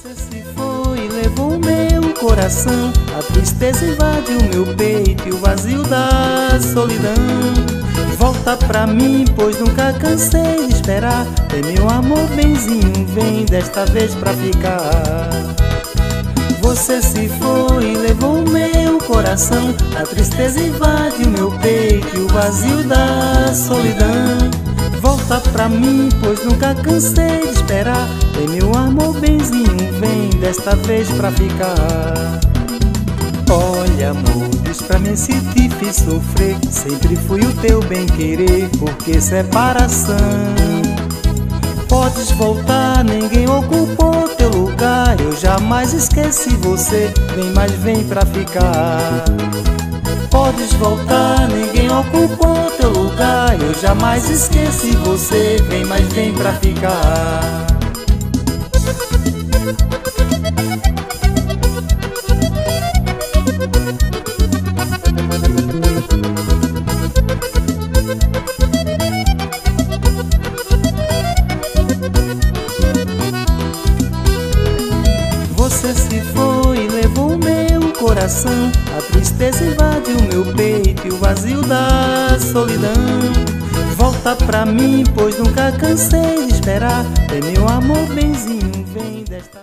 Você se foi e levou meu coração, a tristeza invade o meu peito e o vazio da solidão. Volta pra mim, pois nunca cansei de esperar. Vem meu amor, benzinho, vem desta vez pra ficar. Você se foi e levou meu coração, a tristeza invade o meu peito e o vazio da solidão. Volta pra mim, pois nunca cansei de esperar. Vem meu amor, benzinho, vem desta vez pra ficar. Olha amor, diz pra mim se te fiz sofrer. Sempre fui o teu bem-querer, porque separação. Podes voltar, ninguém ocupou teu lugar. Eu jamais esqueci você, vem mais vem pra ficar. Podes voltar, ninguém ocupou teu lugar. Eu jamais esqueci você, vem mais vem pra ficar. Você se foi e levou meu coração, a tristeza invade o meu peito e o vazio da solidão. Volta pra mim, pois nunca cansei de esperar. Vem meu amor, benzinho, vem desta